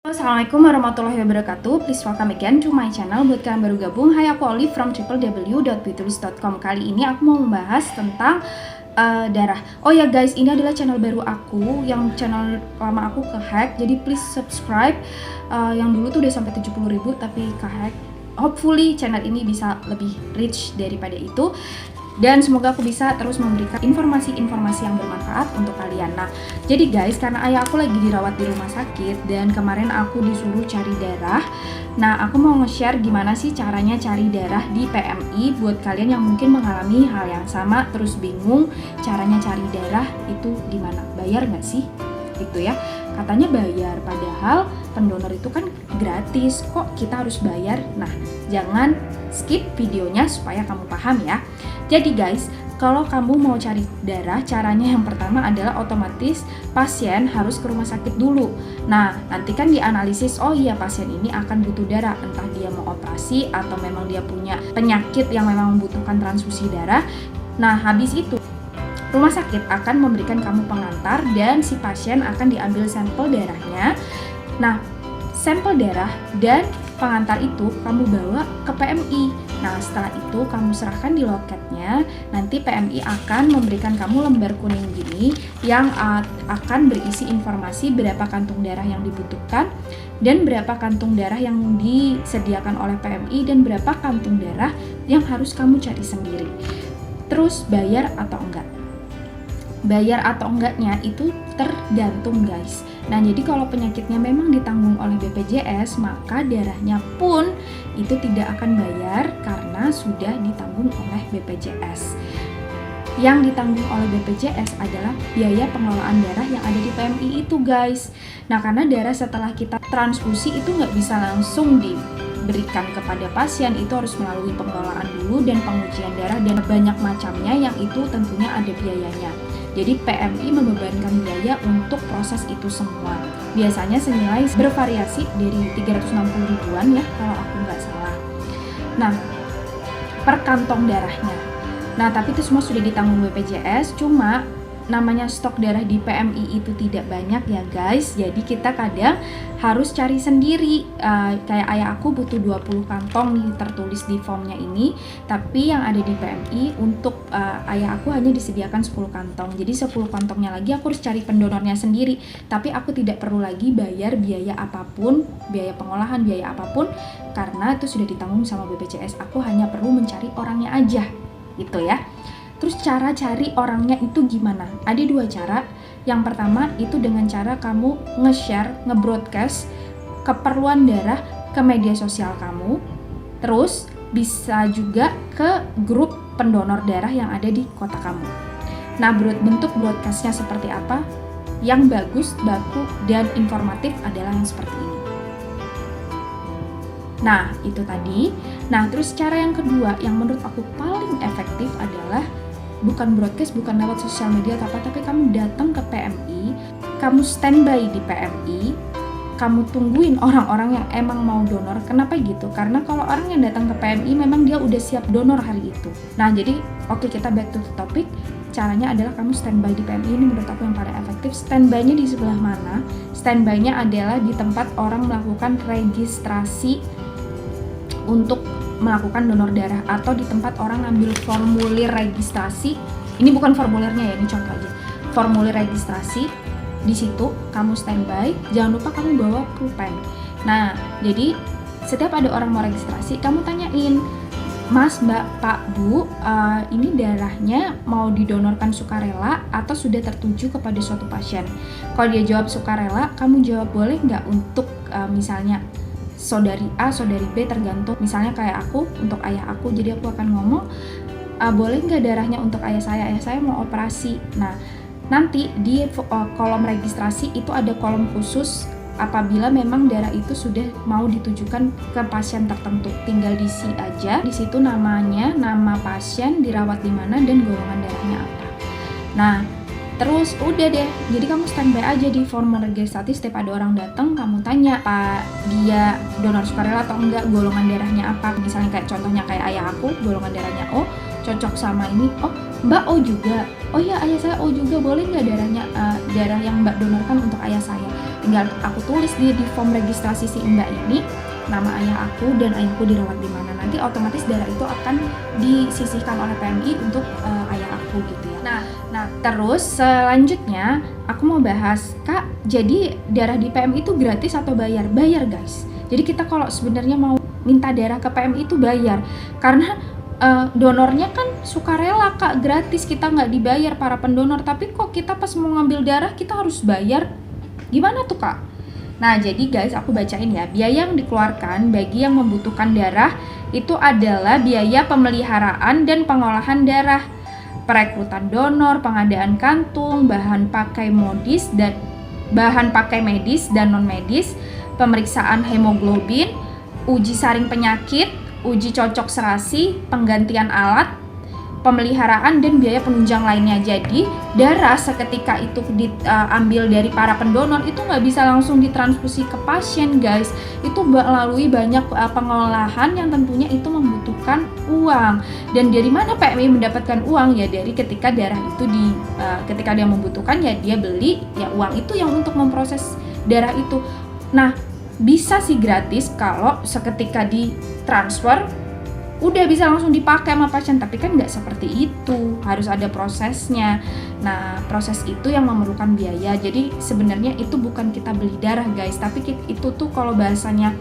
Assalamualaikum warahmatullahi wabarakatuh. Please welcome again to my channel. Buat kalian baru gabung, hai, aku Olive from www.beautylist.com. Kali ini aku mau membahas tentang darah. Oh ya guys, ini adalah channel baru aku, yang channel lama aku kehack. Jadi please subscribe. Yang dulu tuh udah sampai 70.000 tapi kehack. Hopefully channel ini bisa lebih reach daripada itu. Dan semoga aku bisa terus memberikan informasi-informasi yang bermanfaat untuk kalian. Nah, jadi guys, karena ayah aku lagi dirawat di rumah sakit dan kemarin aku disuruh cari darah. Nah, aku mau nge-share gimana sih caranya cari darah di PMI buat kalian yang mungkin mengalami hal yang sama, terus bingung caranya cari darah itu gimana. Bayar nggak sih? Itu ya, katanya bayar, padahal pendonor itu kan gratis, kok kita harus bayar? Nah, jangan skip videonya supaya kamu paham ya. Jadi guys, kalau kamu mau cari darah, caranya yang pertama adalah otomatis pasien harus ke rumah sakit dulu. Nah, nanti kan dianalisis, oh iya pasien ini akan butuh darah, entah dia mau operasi atau memang dia punya penyakit yang memang membutuhkan transfusi darah. Nah, habis itu rumah sakit akan memberikan kamu pengantar dan si pasien akan diambil sampel darahnya. Nah, sampel darah dan pengantar itu kamu bawa ke PMI. Nah, setelah itu kamu serahkan di loketnya. Nanti PMI akan memberikan kamu lembar kuning gini yang akan berisi informasi berapa kantung darah yang dibutuhkan dan berapa kantung darah yang disediakan oleh PMI dan berapa kantung darah yang harus kamu cari sendiri. Terus bayar atau enggak? Bayar atau enggaknya itu tergantung guys. Nah, jadi kalau penyakitnya memang ditanggung oleh BPJS, maka darahnya pun itu tidak akan bayar karena sudah ditanggung oleh BPJS. Yang ditanggung oleh BPJS adalah biaya pengelolaan darah yang ada di PMI itu guys. Nah, karena darah setelah kita transfusi itu nggak bisa langsung diberikan kepada pasien, itu harus melalui pengelolaan dulu dan pengujian darah dan banyak macamnya yang itu tentunya ada biayanya. Jadi PMI membebankan biaya untuk proses itu semua. Biasanya senilai bervariasi dari 360 ribuan ya kalau aku nggak salah. Nah, per kantong darahnya. Nah, tapi itu semua sudah ditanggung BPJS, cuma namanya stok darah di PMI itu tidak banyak ya guys. Jadi kita kadang harus cari sendiri. Kayak ayah aku butuh 20 kantong nih tertulis di formnya ini, tapi yang ada di PMI untuk ayah aku hanya disediakan 10 kantong. Jadi 10 kantongnya lagi aku harus cari pendonornya sendiri. Tapi aku tidak perlu lagi bayar biaya apapun, biaya pengolahan, biaya apapun, karena itu sudah ditanggung sama BPJS. Aku hanya perlu mencari orangnya aja, gitu ya. Terus cara cari orangnya itu gimana? Ada dua cara. Yang pertama itu dengan cara kamu nge-share, nge-broadcast keperluan darah ke media sosial kamu. Terus bisa juga ke grup pendonor darah yang ada di kota kamu. Nah, bentuk broadcastnya seperti apa? Yang bagus, baku, dan informatif adalah yang seperti ini. Nah, itu tadi. Nah, terus cara yang kedua yang menurut aku paling efektif adalah bukan broadcast, bukan lewat sosial media atau apa, tapi kamu datang ke PMI, kamu standby di PMI, kamu tungguin orang-orang yang emang mau donor. Kenapa gitu? Karena kalau orang yang datang ke PMI memang dia udah siap donor hari itu. Nah, jadi oke, kita back to the topic. Caranya adalah kamu standby di PMI. Ini menurut aku yang paling efektif. Standby-nya di sebelah mana? Standby-nya adalah di tempat orang melakukan registrasi untuk melakukan donor darah, atau di tempat orang ngambil formulir registrasi. Ini bukan formulirnya ya, ini contoh aja. Formulir registrasi, di situ kamu standby. Jangan lupa kamu bawa pulpen. Nah, jadi setiap ada orang mau registrasi, kamu tanyain, Mas, Mbak, Pak, Bu, ini darahnya mau didonorkan sukarela atau sudah tertuju kepada suatu pasien? Kalau dia jawab sukarela, kamu jawab boleh nggak untuk misalnya saudari A, saudari B, tergantung. Misalnya kayak aku, untuk ayah aku, jadi aku akan ngomong, boleh nggak darahnya untuk ayah saya mau operasi. Nah, nanti di kolom registrasi itu ada kolom khusus apabila memang darah itu sudah mau ditujukan ke pasien tertentu. Tinggal diisi aja, di situ namanya, nama pasien, dirawat di mana, dan golongan darahnya apa. Nah, terus udah deh, jadi kamu standby aja di formulir registrasi. Setiap ada orang datang, kamu tanya, Pak, dia donor sukarela atau enggak, golongan darahnya apa. Misalnya kayak contohnya kayak ayah aku, golongan darahnya O, cocok sama ini. Oh, Mbak O juga. Oh ya, ayah saya O juga, boleh nggak darahnya darah yang Mbak donorkan untuk ayah saya. tinggal aku tulis di form registrasi si Mbak ini nama ayah aku dan ayahku dirawat di mana. Nanti otomatis darah itu akan disisihkan oleh PMI untuk ayah aku gitu ya. Nah terus selanjutnya aku mau bahas, Kak, jadi darah di PMI itu gratis atau bayar? Bayar guys. Jadi kita kalau sebenarnya mau minta darah ke PMI itu bayar, karena donornya kan sukarela Kak, gratis, kita nggak dibayar para pendonor. Tapi kok kita pas mau ngambil darah kita harus bayar, gimana tuh Kak? Nah jadi guys, aku bacain ya. Biaya yang dikeluarkan bagi yang membutuhkan darah itu adalah biaya pemeliharaan dan pengolahan darah, perekrutan donor, pengadaan kantung, bahan pakai medis dan non medis, pemeriksaan hemoglobin, uji saring penyakit, uji cocok serasi, penggantian alat, pemeliharaan, dan biaya penunjang lainnya. Jadi darah seketika itu diambil dari para pendonor itu nggak bisa langsung ditransfusi ke pasien guys, itu melalui banyak pengolahan yang tentunya itu membutuhkan uang. Dan dari mana PMI mendapatkan uang? Ya dari ketika darah itu ketika dia membutuhkan ya dia beli, ya uang itu yang untuk memproses darah itu. Nah bisa sih gratis kalau seketika ditransfer udah bisa langsung dipakai sama pasien, tapi kan nggak seperti itu, harus ada prosesnya. Nah proses itu yang memerlukan biaya. Jadi sebenarnya itu bukan kita beli darah guys, tapi itu tuh kalau bahasanya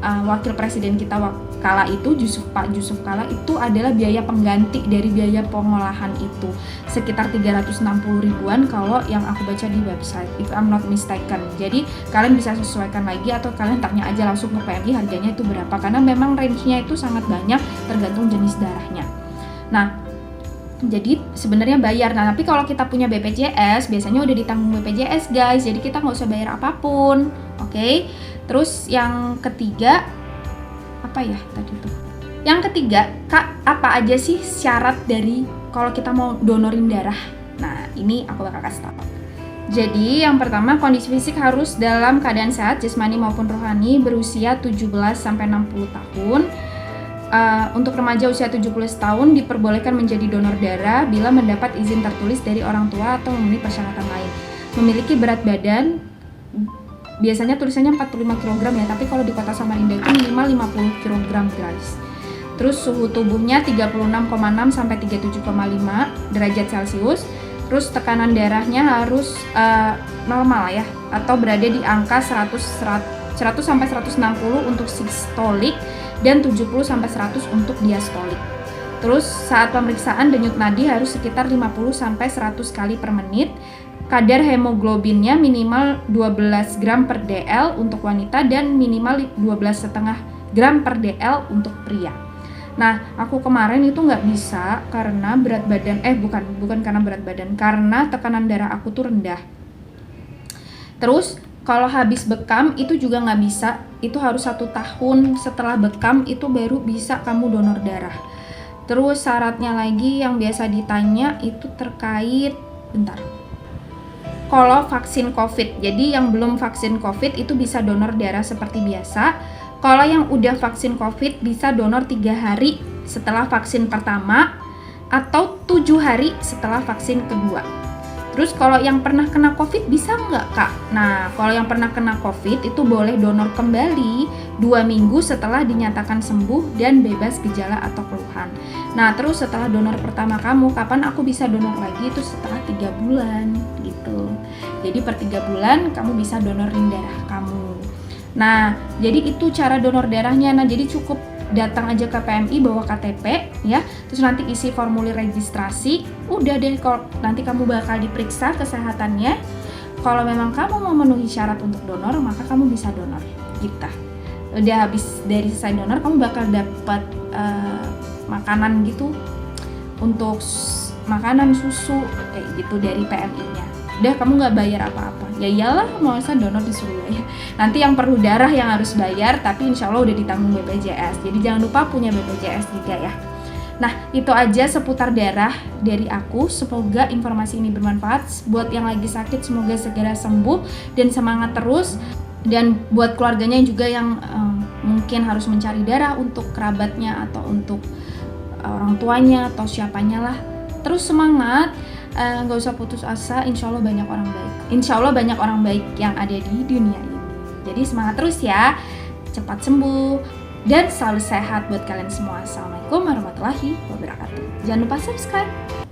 wakil presiden kita kala itu Pak Yusuf Kala itu adalah biaya pengganti dari biaya pengolahan itu, sekitar 360 ribuan kalau yang aku baca di website, if I'm not mistaken. Jadi kalian bisa sesuaikan lagi atau kalian tanya aja langsung ke PMI harganya itu berapa, karena memang range-nya itu sangat banyak tergantung jenis darahnya. Nah jadi sebenarnya bayar. Nah tapi kalau kita punya BPJS biasanya udah ditanggung BPJS guys, jadi kita nggak usah bayar apapun. Oke. Terus yang ketiga apa ya tadi tuh? Yang ketiga, Kak, apa aja sih syarat dari kalau kita mau donorin darah? Nah ini aku bakal kasih tahu. Jadi yang pertama, kondisi fisik harus dalam keadaan sehat jasmani maupun rohani, berusia 17-60 tahun. Untuk remaja usia 17 tahun diperbolehkan menjadi donor darah bila mendapat izin tertulis dari orang tua atau memenuhi persyaratan lain. Memiliki berat badan, biasanya tulisannya 45 kg ya, tapi kalau di kota Samarinda itu minimal 50 kg guys. Terus suhu tubuhnya 36,6 sampai 37,5 derajat Celcius. Terus tekanan darahnya harus normal ya, atau berada di angka 100 sampai 160 untuk sistolik dan 70 sampai 100 untuk diastolik. Terus saat pemeriksaan denyut nadi harus sekitar 50 sampai 100 kali per menit. Kadar hemoglobinnya minimal 12 gram per dl untuk wanita dan minimal 12,5 gram per dl untuk pria. Nah, aku kemarin itu nggak bisa karena berat badan, bukan karena berat badan, karena tekanan darah aku tuh rendah. Terus kalau habis bekam itu juga nggak bisa, itu harus 1 tahun setelah bekam itu baru bisa kamu donor darah. Terus syaratnya lagi yang biasa ditanya itu terkait, kalau vaksin COVID. Jadi yang belum vaksin COVID itu bisa donor darah seperti biasa. Kalau yang udah vaksin COVID bisa donor 3 hari setelah vaksin pertama atau 7 hari setelah vaksin kedua. Terus kalau yang pernah kena COVID bisa nggak Kak? Nah kalau yang pernah kena COVID itu boleh donor kembali 2 minggu setelah dinyatakan sembuh dan bebas gejala atau keluhan. Nah terus setelah donor pertama kamu, kapan aku bisa donor lagi? Itu setelah 3 bulan gitu. Jadi per 3 bulan kamu bisa donorin darah kamu. Nah jadi itu cara donor darahnya. Nah jadi cukup datang aja ke PMI bawa KTP ya, terus nanti isi formulir registrasi, udah deh. Kalau nanti kamu bakal diperiksa kesehatannya, kalau memang kamu memenuhi syarat untuk donor maka kamu bisa donor gitu. Udah habis dari selesai donor kamu bakal dapat makanan gitu, untuk makanan, susu kayak gitu dari PMI-nya. Udah kamu nggak bayar apa-apa. Ya iyalah, masa donor disuruh bayar. Nanti yang perlu darah yang harus bayar, tapi insya Allah udah ditanggung BPJS. Jadi jangan lupa punya BPJS juga ya. Nah itu aja seputar darah dari aku. Semoga informasi ini bermanfaat. Buat yang lagi sakit semoga segera sembuh dan semangat terus. Dan buat keluarganya juga yang mungkin harus mencari darah untuk kerabatnya atau untuk orang tuanya atau siapanya lah, terus semangat. nggak usah putus asa, insya Allah banyak orang baik. Insya Allah banyak orang baik yang ada di dunia ini. Jadi semangat terus ya, cepat sembuh dan selalu sehat buat kalian semua. Assalamualaikum warahmatullahi wabarakatuh. Jangan lupa subscribe.